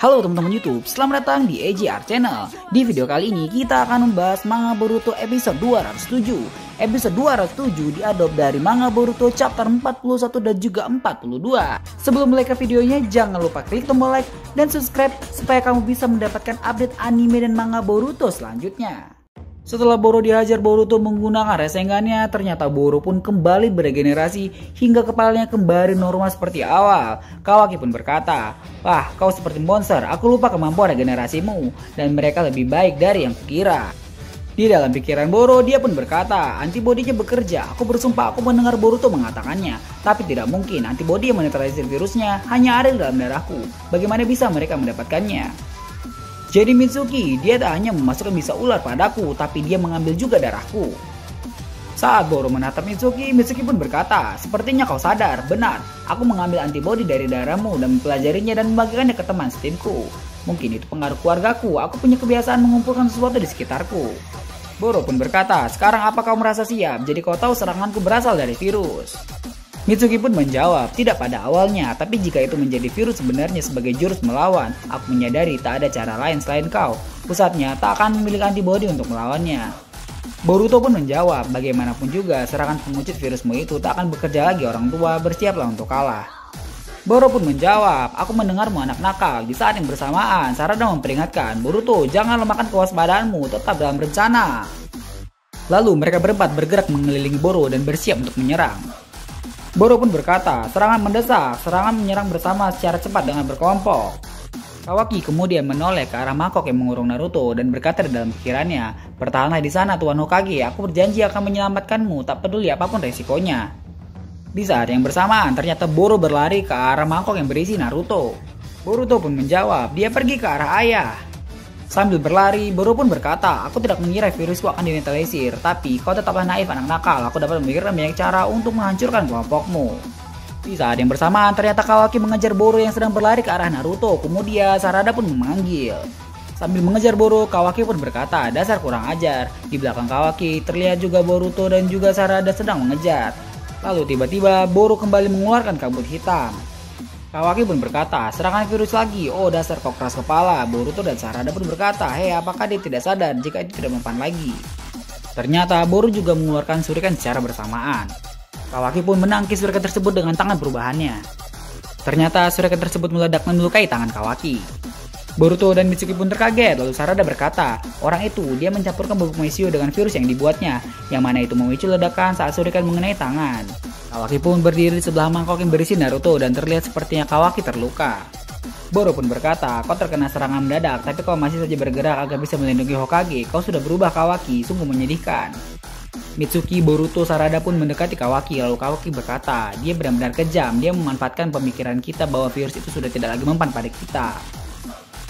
Halo teman-teman YouTube, selamat datang di AJR Channel. Di video kali ini kita akan membahas manga Boruto episode 207. Episode 207 diadop dari manga Boruto chapter 41 dan juga 42. Sebelum mulai ke videonya, jangan lupa klik tombol like dan subscribe supaya kamu bisa mendapatkan update anime dan manga Boruto selanjutnya. Setelah Boro dihajar Boruto menggunakan Rasengannya, ternyata Boro pun kembali beregenerasi hingga kepalanya kembali normal seperti awal. Kawaki pun berkata, "Wah, kau seperti monster, aku lupa kemampuan regenerasimu dan mereka lebih baik dari yang kukira." Di dalam pikiran Boro, dia pun berkata, antibodinya bekerja. Aku bersumpah aku mendengar Boruto mengatakannya. Tapi tidak mungkin, antibodi yang menetralisir virusnya hanya ada di dalam darahku. Bagaimana bisa mereka mendapatkannya? Jadi Mitsuki, dia tak hanya memasukkan bisa ular padaku, tapi dia mengambil juga darahku. Saat Boro menatap Mitsuki, Mitsuki pun berkata, "Sepertinya kau sadar, benar, aku mengambil antibodi dari darahmu dan mempelajarinya dan membagikannya ke teman setimku. Mungkin itu pengaruh keluargaku, aku punya kebiasaan mengumpulkan sesuatu di sekitarku." Boro pun berkata, "Sekarang apa kau merasa siap? Jadi kau tahu seranganku berasal dari virus." Mitsuki pun menjawab, "Tidak pada awalnya, tapi jika itu menjadi virus sebenarnya sebagai jurus melawan, aku menyadari tak ada cara lain selain kau. Pusatnya tak akan memiliki antibodi untuk melawannya." Boruto pun menjawab, "Bagaimanapun juga, serangan pengucut virusmu itu tak akan bekerja lagi orang tua, bersiaplah untuk kalah." Boro pun menjawab, "Aku mendengarmu anak nakal." Di saat yang bersamaan, Sarada memperingatkan, "Boruto, jangan lemahkan kewaspadaanmu, tetap dalam rencana." Lalu mereka berempat bergerak mengelilingi Boro dan bersiap untuk menyerang. Boro pun berkata, "Serangan mendesak, serangan menyerang bersama secara cepat dengan berkelompok." Kawaki kemudian menoleh ke arah mangkok yang mengurung Naruto dan berkata di dalam pikirannya, "Bertahanlah di sana Tuan Hokage, aku berjanji akan menyelamatkanmu, tak peduli apapun resikonya." Di saat yang bersamaan, ternyata Boro berlari ke arah mangkok yang berisi Naruto. Boruto pun menjawab, "Dia pergi ke arah ayah." Sambil berlari, Boro pun berkata, "Aku tidak mengira virusku akan dinetralisir, tapi kau tetaplah naif anak nakal, aku dapat memikirkan banyak cara untuk menghancurkan kelompokmu." Di saat yang bersamaan, ternyata Kawaki mengejar Boro yang sedang berlari ke arah Naruto, kemudian Sarada pun memanggil. Sambil mengejar Boro, Kawaki pun berkata, "Dasar kurang ajar." Di belakang Kawaki, terlihat juga Boruto dan juga Sarada sedang mengejar. Lalu tiba-tiba, Boro kembali mengeluarkan kabut hitam. Kawaki pun berkata, "Serangan virus lagi, oh dasar kau keras kepala." Boruto dan Sarada pun berkata, "Hei, apakah dia tidak sadar jika itu tidak mempan lagi?" Ternyata Boro juga mengeluarkan shuriken secara bersamaan. Kawaki pun menangkis shuriken tersebut dengan tangan perubahannya. Ternyata shuriken tersebut meledak dan melukai tangan Kawaki. Boruto dan Mitsuki pun terkaget, lalu Sarada berkata, "Orang itu, dia mencampurkan bubuk Meisio dengan virus yang dibuatnya, yang mana itu memicu ledakan saat shuriken mengenai tangan." Kawaki pun berdiri di sebelah mangkok yang berisi Naruto dan terlihat sepertinya Kawaki terluka. Boro pun berkata, "Kau terkena serangan mendadak, tapi kau masih saja bergerak agar bisa melindungi Hokage. Kau sudah berubah Kawaki, sungguh menyedihkan." Mitsuki, Boruto, Sarada pun mendekati Kawaki, lalu Kawaki berkata, "Dia benar-benar kejam, dia memanfaatkan pemikiran kita bahwa virus itu sudah tidak lagi mempan pada kita."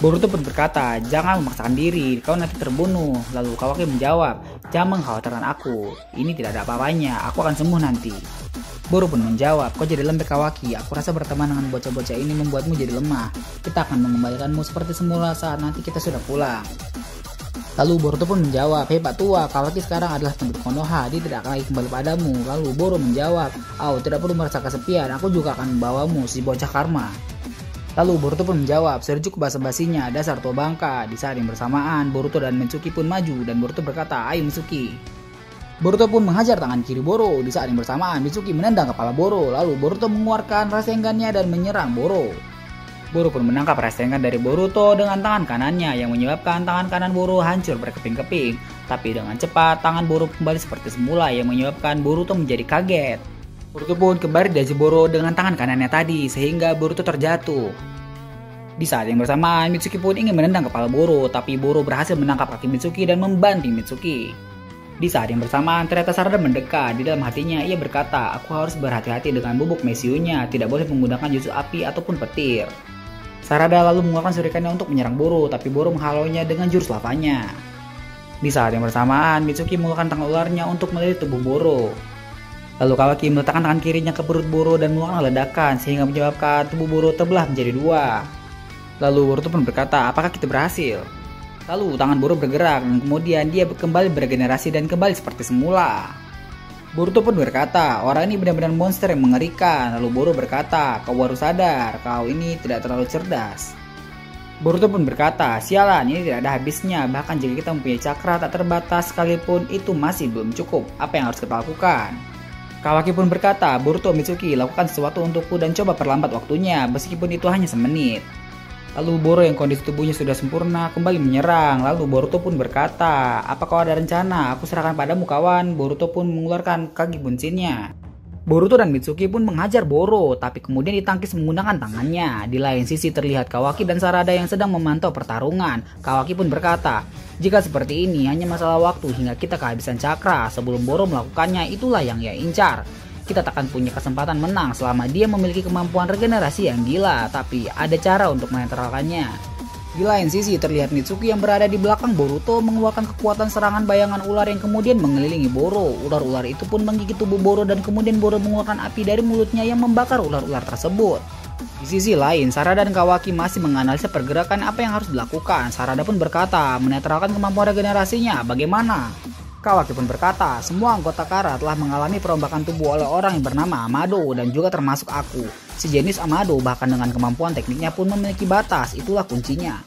Boruto pun berkata, "Jangan memaksakan diri, kau nanti terbunuh." Lalu Kawaki menjawab, "Jangan mengkhawatirkan aku, ini tidak ada apa-apanya, aku akan sembuh nanti." Boro pun menjawab, "Kau jadi lembek Kawaki, aku rasa berteman dengan bocah-bocah ini membuatmu jadi lemah. Kita akan mengembalikanmu seperti semula saat nanti kita sudah pulang." Lalu Boruto pun menjawab, "Hei Pak Tua, Kawaki sekarang adalah penduduk Konoha, dia tidak akan lagi kembali padamu." Lalu Boro menjawab, tidak perlu merasa kesepian, aku juga akan membawamu, si bocah karma." Lalu Boruto pun menjawab, "Sudah cukup basa-basinya, dasar tua bangka." Di saat yang bersamaan, Boruto dan Mitsuki pun maju dan Boruto berkata, "Ayo Mitsuki." Boruto pun menghajar tangan kiri Boro. Di saat yang bersamaan, Mitsuki menendang kepala Boro. Lalu Boruto mengeluarkan Rasengannya dan menyerang Boro. Boro pun menangkap Rasengan dari Boruto dengan tangan kanannya yang menyebabkan tangan kanan Boro hancur berkeping-keping. Tapi dengan cepat, tangan Boro kembali seperti semula yang menyebabkan Boruto menjadi kaget. Boruto pun kembali dihajar Boro dengan tangan kanannya tadi sehingga Boruto terjatuh. Di saat yang bersamaan, Mitsuki pun ingin menendang kepala Boro, tapi Boro berhasil menangkap kaki Mitsuki dan membanting Mitsuki. Di saat yang bersamaan, ternyata Sarada mendekat. Di dalam hatinya, ia berkata, "Aku harus berhati-hati dengan bubuk Meisio-nya, tidak boleh menggunakan jutsu api ataupun petir." Sarada lalu mengeluarkan shurikennya untuk menyerang Boro, tapi Boro menghalaunya dengan jurus lavanya. Di saat yang bersamaan, Mitsuki mengeluarkan tangan ularnya untuk melilit tubuh Boro. Lalu Kawaki meletakkan tangan kirinya ke perut Boro dan mengeluarkan ledakan sehingga menyebabkan tubuh Boro terbelah menjadi dua. Lalu Boruto pun berkata, "Apakah kita berhasil?" Lalu tangan Boro bergerak dan kemudian dia kembali beregenerasi dan kembali seperti semula. Boruto pun berkata, "Orang ini benar-benar monster yang mengerikan." Lalu Boro berkata, "Kau baru sadar, kau ini tidak terlalu cerdas." Boruto pun berkata, sialan, ini tidak ada habisnya, bahkan jika kita mempunyai cakra tak terbatas sekalipun itu masih belum cukup, apa yang harus kita lakukan? Kawaki pun berkata, Boruto Mitsuki, lakukan sesuatu untukku dan coba perlambat waktunya, meskipun itu hanya semenit. Lalu Boro yang kondisi tubuhnya sudah sempurna kembali menyerang, lalu Boruto pun berkata, apa kau ada rencana? Aku serahkan padamu kawan. Boruto pun mengeluarkan kaki bunshinnya. Boruto dan Mitsuki pun menghajar Boro, tapi kemudian ditangkis menggunakan tangannya. Di lain sisi terlihat Kawaki dan Sarada yang sedang memantau pertarungan. Kawaki pun berkata, jika seperti ini hanya masalah waktu hingga kita kehabisan cakra. Sebelum Boro melakukannya, itulah yang ia incar. Kita takkan punya kesempatan menang selama dia memiliki kemampuan regenerasi yang gila, tapi ada cara untuk menetralkannya. Di lain sisi terlihat Mitsuki yang berada di belakang Boruto mengeluarkan kekuatan serangan bayangan ular yang kemudian mengelilingi Boro. Ular-ular itu pun menggigit tubuh Boro dan kemudian Boro mengeluarkan api dari mulutnya yang membakar ular-ular tersebut. Di sisi lain, Sarada dan Kawaki masih menganalisa pergerakan apa yang harus dilakukan. Sarada pun berkata, menetralkan kemampuan regenerasinya, bagaimana? Kawaki pun berkata, semua anggota Kara telah mengalami perombakan tubuh oleh orang yang bernama Amado dan juga termasuk aku. Sejenis Amado bahkan dengan kemampuan tekniknya pun memiliki batas, itulah kuncinya.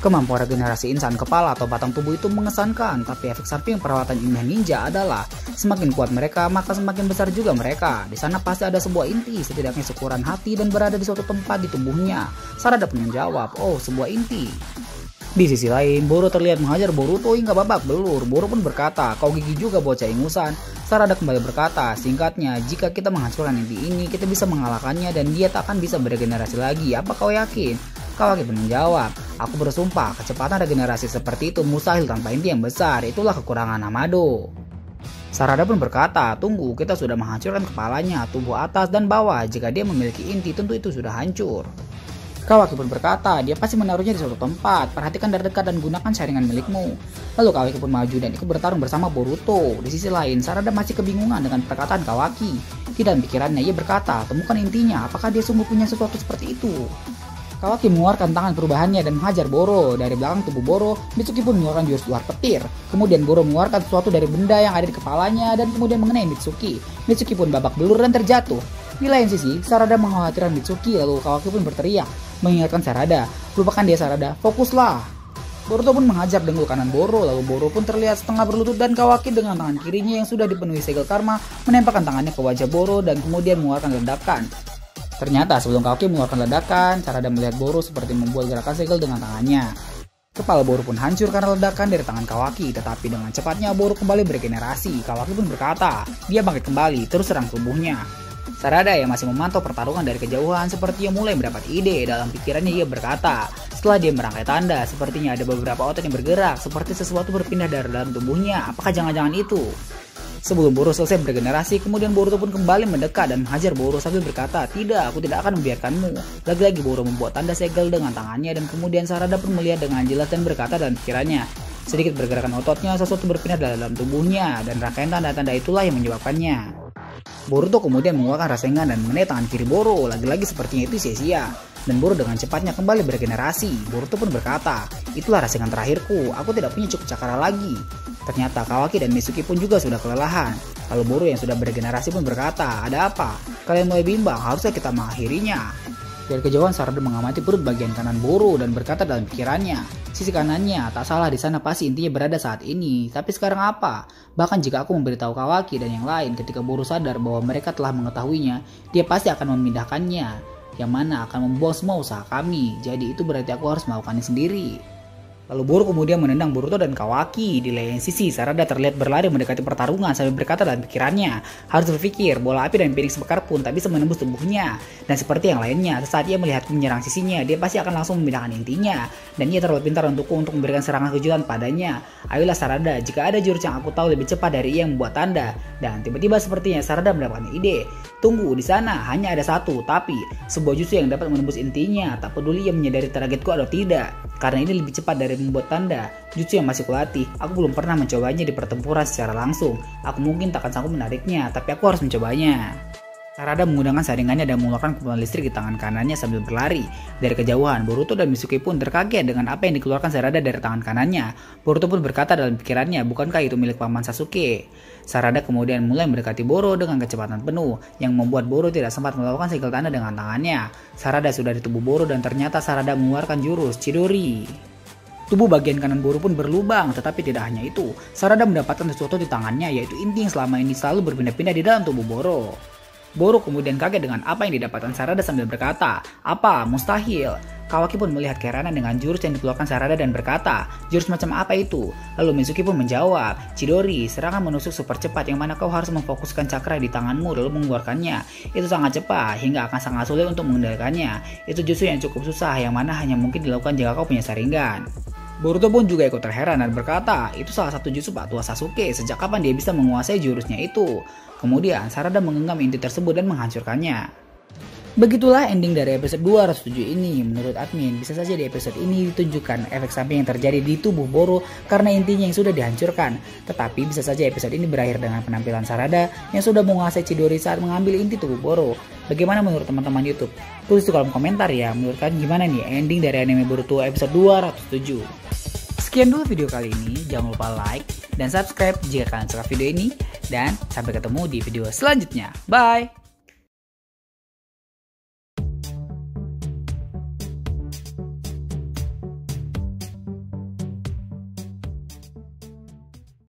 Kemampuan regenerasi insan kepala atau batang tubuh itu mengesankan, tapi efek samping perawatan ilmiah ninja adalah semakin kuat mereka maka semakin besar juga mereka. Di sana pasti ada sebuah inti, setidaknya seukuran hati dan berada di suatu tempat di tubuhnya. Sarada pun menjawab, oh sebuah inti. Di sisi lain, Boro terlihat menghajar Boruto hingga babak belur. Boro pun berkata, kau gigi juga bocah ingusan. Sarada kembali berkata, singkatnya, jika kita menghancurkan inti ini, kita bisa mengalahkannya dan dia tak akan bisa beregenerasi lagi. Apa kau yakin? Kawaki pun menjawab, aku bersumpah, kecepatan regenerasi seperti itu mustahil tanpa inti yang besar. Itulah kekurangan Amado. Sarada pun berkata, tunggu, kita sudah menghancurkan kepalanya, tubuh atas dan bawah. Jika dia memiliki inti, tentu itu sudah hancur. Kawaki pun berkata, dia pasti menaruhnya di suatu tempat. Perhatikan dari dekat dan gunakan jaringan milikmu. Lalu Kawaki pun maju dan ikut bertarung bersama Boruto. Di sisi lain, Sarada masih kebingungan dengan perkataan Kawaki. Di dalam pikirannya, ia berkata, temukan intinya, apakah dia sungguh punya sesuatu seperti itu? Kawaki mengeluarkan tangan perubahannya dan menghajar Boro. Dari belakang tubuh Boro, Mitsuki pun mengeluarkan jurus luar petir. Kemudian Boro mengeluarkan sesuatu dari benda yang ada di kepalanya dan kemudian mengenai Mitsuki. Mitsuki pun babak belur dan terjatuh. Di lain sisi, Sarada mengkhawatirkan Mitsuki, lalu Kawaki pun berteriak, mengingatkan Sarada, lupakan dia Sarada, fokuslah. Boruto pun menghajar dengkul kanan Boro, lalu Boro pun terlihat setengah berlutut dan Kawaki dengan tangan kirinya yang sudah dipenuhi segel karma menempelkan tangannya ke wajah Boro dan kemudian mengeluarkan ledakan. Ternyata sebelum Kawaki mengeluarkan ledakan, Sarada melihat Boro seperti membuat gerakan segel dengan tangannya. Kepala Boro pun hancur karena ledakan dari tangan Kawaki, tetapi dengan cepatnya Boro kembali beregenerasi. Kawaki pun berkata, dia bangkit kembali, terus serang tubuhnya. Sarada yang masih memantau pertarungan dari kejauhan sepertinya mulai mendapat ide. Dalam pikirannya ia berkata, setelah dia merangkai tanda, sepertinya ada beberapa otot yang bergerak, seperti sesuatu berpindah dari dalam tubuhnya. Apakah jangan-jangan itu? Sebelum Boro selesai beregenerasi, kemudian Boruto pun kembali mendekat dan menghajar Boro sambil berkata, tidak, aku tidak akan membiarkanmu. Lagi-lagi Boro membuat tanda segel dengan tangannya dan kemudian Sarada pun melihat dengan jelas dan berkata dalam pikirannya, sedikit bergerakan ototnya, sesuatu berpindah dalam tubuhnya dan rangkaian tanda-tanda itulah yang menyebabkannya. Boruto kemudian mengeluarkan Rasengan dan mengenai tangan kiri Boro, lagi-lagi sepertinya itu sia-sia. Dan Boro dengan cepatnya kembali beregenerasi. Boruto pun berkata, itulah Rasengan terakhirku, aku tidak punya cukup cakra lagi. Ternyata Kawaki dan Mitsuki pun juga sudah kelelahan. Lalu Boro yang sudah beregenerasi pun berkata, ada apa? Kalian mulai bimbang, harusnya kita mengakhirinya. Dari kejauhan Sarada mengamati perut bagian kanan Boro dan berkata dalam pikirannya, sisi kanannya, tak salah di sana pasti intinya berada saat ini. Tapi sekarang apa? Bahkan jika aku memberitahu Kawaki dan yang lain, ketika Boro sadar bahwa mereka telah mengetahuinya, dia pasti akan memindahkannya, yang mana akan membuang semua usaha kami. Jadi itu berarti aku harus melakukannya sendiri. Lalu Boro kemudian menendang Boruto dan Kawaki. Di lain sisi, Sarada terlihat berlari mendekati pertarungan sambil berkata dalam pikirannya, harus berpikir, bola api dan piring sebakar pun tak bisa menembus tubuhnya. Dan seperti yang lainnya, saat ia melihat menyerang sisinya, dia pasti akan langsung memindahkan intinya. Dan ia terlalu pintar untuk memberikan serangan kejutan padanya. Ayolah Sarada, jika ada jurus yang aku tahu lebih cepat dari ia membuat tanda. Dan tiba-tiba sepertinya Sarada mendapatkan ide. Tunggu, di sana hanya ada satu, tapi sebuah jurus yang dapat menembus intinya. Tak peduli ia menyadari targetku atau tidak, karena ini lebih cepat dari membuat tanda. Jutsu yang masih kulatih, aku belum pernah mencobanya di pertempuran secara langsung. Aku mungkin tak akan sanggup menariknya, tapi aku harus mencobanya. Sarada menggunakan saringannya dan mengeluarkan kumpulan listrik di tangan kanannya sambil berlari. Dari kejauhan, Boruto dan Mitsuki pun terkaget dengan apa yang dikeluarkan Sarada dari tangan kanannya. Boruto pun berkata dalam pikirannya, bukankah itu milik paman Sasuke? Sarada kemudian mulai mendekati Boro dengan kecepatan penuh, yang membuat Boro tidak sempat melakukan sigil tanda dengan tangannya. Sarada sudah di tubuh Boro dan ternyata Sarada mengeluarkan jurus Chidori. Tubuh bagian kanan Boro pun berlubang, tetapi tidak hanya itu. Sarada mendapatkan sesuatu di tangannya, yaitu inti yang selama ini selalu berpindah-pindah di dalam tubuh Boro. Boro kemudian kaget dengan apa yang didapatkan Sarada sambil berkata, "Apa? Mustahil." Kawaki pun melihat keheranan dengan jurus yang dikeluarkan Sarada dan berkata, "Jurus macam apa itu?" Lalu Mitsuki pun menjawab, "Chidori, serangan menusuk super cepat yang mana kau harus memfokuskan cakra di tanganmu lalu mengeluarkannya. Itu sangat cepat hingga akan sangat sulit untuk mengendalikannya. Itu justru yang cukup susah yang mana hanya mungkin dilakukan jika kau punya Sharingan." Boruto pun juga ikut terheran dan berkata, itu salah satu jurus Pak Tua Sasuke, sejak kapan dia bisa menguasai jurusnya itu? Kemudian Sarada menggenggam inti tersebut dan menghancurkannya. Begitulah ending dari episode 207 ini. Menurut admin, bisa saja di episode ini ditunjukkan efek samping yang terjadi di tubuh Boro karena intinya yang sudah dihancurkan. Tetapi bisa saja episode ini berakhir dengan penampilan Sarada yang sudah menguasai Chidori saat mengambil inti tubuh Boro. Bagaimana menurut teman-teman YouTube? Tulis di kolom komentar ya, menurut kalian gimana nih ending dari anime Boruto episode 207. Sekian dulu video kali ini, jangan lupa like dan subscribe jika kalian suka video ini, dan sampai ketemu di video selanjutnya. Bye!